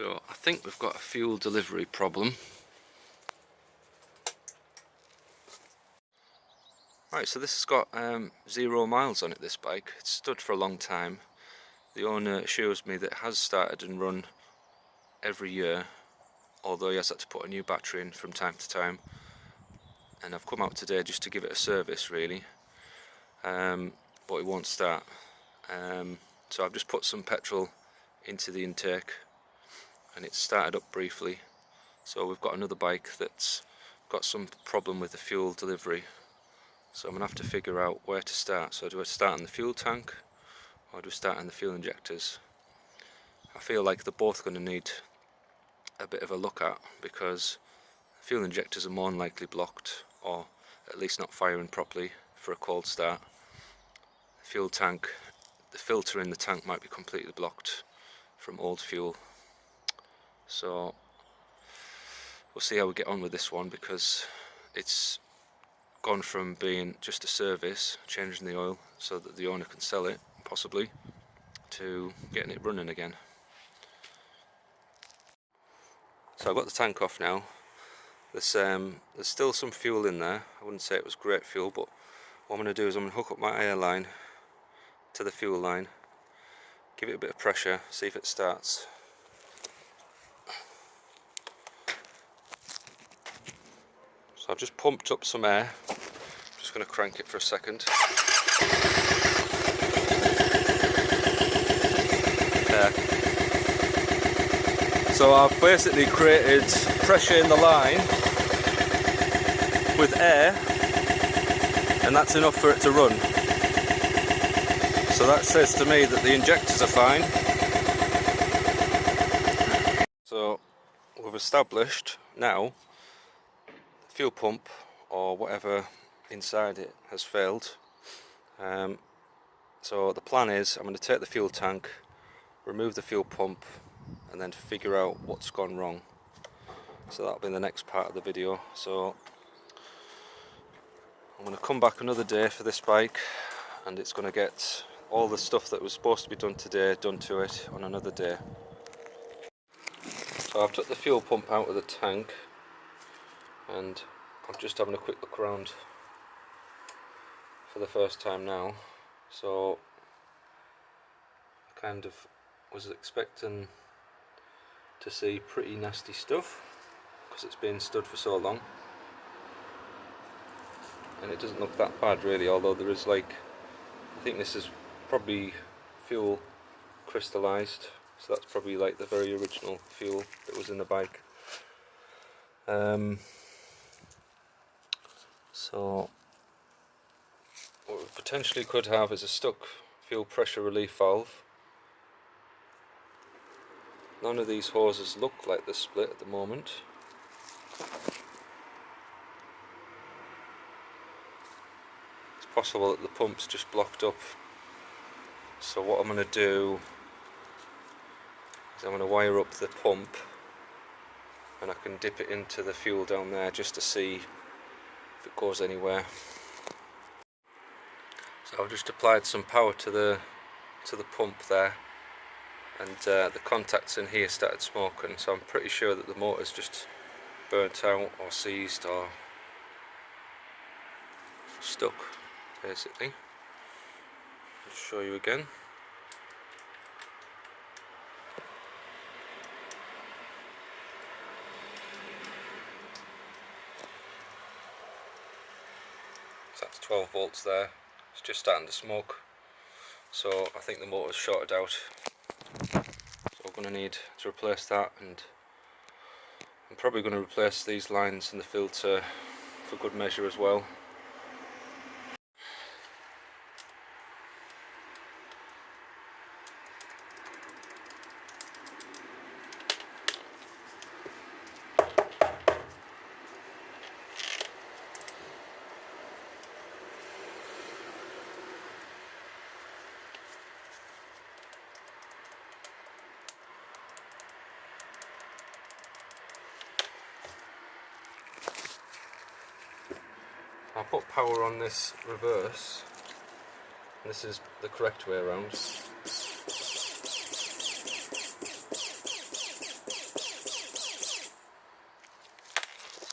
So I think we've got a fuel delivery problem. Right, so this has got 0 miles on it, this bike. It's stood for a long time. The owner assures me that it has started and run every year, although he has had to put a new battery in from time to time. And I've come out today just to give it a service, really, but it won't start. So I've just put some petrol into the intake and it's started up briefly. So we've got another bike that's got some problem with the fuel delivery, so I'm going to have to figure out where to start. So do I start in the fuel tank or do I start in the fuel injectors? I feel like they're both going to need a bit of a look at, because fuel injectors are more than likely blocked, or at least not firing properly for a cold start. The fuel tank, the filter in the tank might be completely blocked from old fuel. So we'll see how we get on with this one, because it's gone from being just a service, changing the oil so that the owner can sell it, possibly, to getting it running again. So I've got the tank off now. There's still some fuel in there. I wouldn't say it was great fuel, but what I'm going to do is I'm going to hook up my air line to the fuel line, give it a bit of pressure, see if it starts. So I've just pumped up some air. I'm just going to crank it for a second. There. So I've basically created pressure in the line with air, and that's enough for it to run. So that says to me that the injectors are fine. So we've established now the fuel pump or whatever inside it has failed. So the plan is I'm going to take the fuel tank, remove the fuel pump, and then figure out what's gone wrong. So that'll be the next part of the video. So I'm going to come back another day for this bike, and it's going to get all the stuff that was supposed to be done today done to it on another day. So I've took the fuel pump out of the tank, and I'm just having a quick look around for the first time now. So I kind of was expecting to see pretty nasty stuff, because it's been stood for so long, and it doesn't look that bad really, although there is, like, I think this is probably fuel crystallized, so that's probably like the very original fuel that was in the bike. So what we potentially could have is a stuck fuel pressure relief valve. None of these hoses look like they're split at the moment. It's possible that the pump's just blocked up. So what I'm going to do is I'm going to wire up the pump, and I can dip it into the fuel down there just to see if it goes anywhere. So I've just applied some power to the pump there, and the contacts in here started smoking, so I'm pretty sure that the motor's just burnt out or seized or stuck, basically. I'll show you again. So that's 12 volts there. It's just starting to smoke, so I think the motor's shorted out. So we're going to need to replace that, and I'm probably going to replace these lines in the filter for good measure as well. I'll put power on this reverse, and this is the correct way around.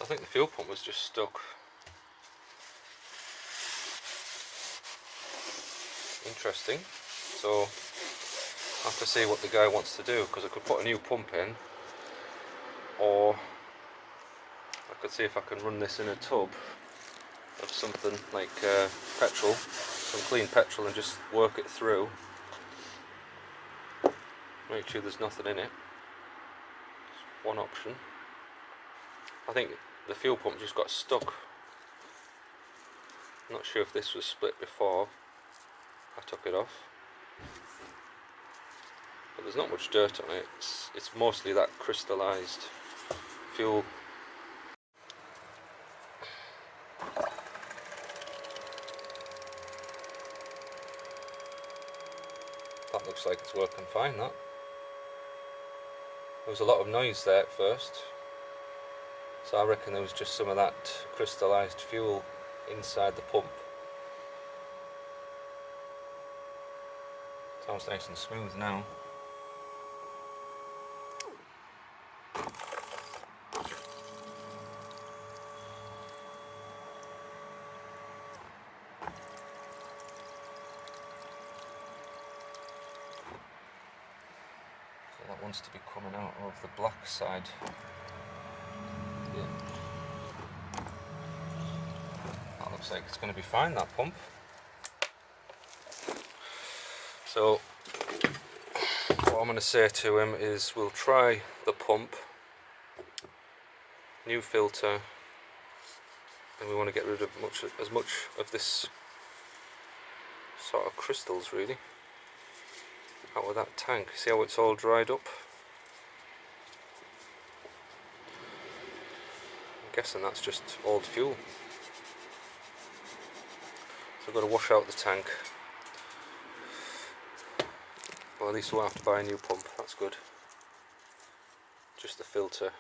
think the fuel pump was just stuck. Interesting. So I have to see what the guy wants to do, because I could put a new pump in, or I could see if I can run this in a tub of something like petrol, some clean petrol, and just work it through. Make sure there's nothing in it. It's one option. I think the fuel pump just got stuck. I'm not sure if this was split before I took it off, but there's not much dirt on it. It's mostly that crystallised fuel. That looks like it's working fine, that. There was a lot of noise there at first, so I reckon there was just some of that crystallised fuel inside the pump. Sounds nice and smooth now. So that wants to be coming out of the black side. Yeah. That looks like it's going to be fine, that pump. So what I'm going to say to him is we'll try the pump, new filter, and we want to get rid of as much of this sort of crystals really out of that tank. See how it's all dried up? I'm guessing that's just old fuel. So I've got to wash out the tank. Well, at least we'll have to buy a new pump, that's good. Just the filter.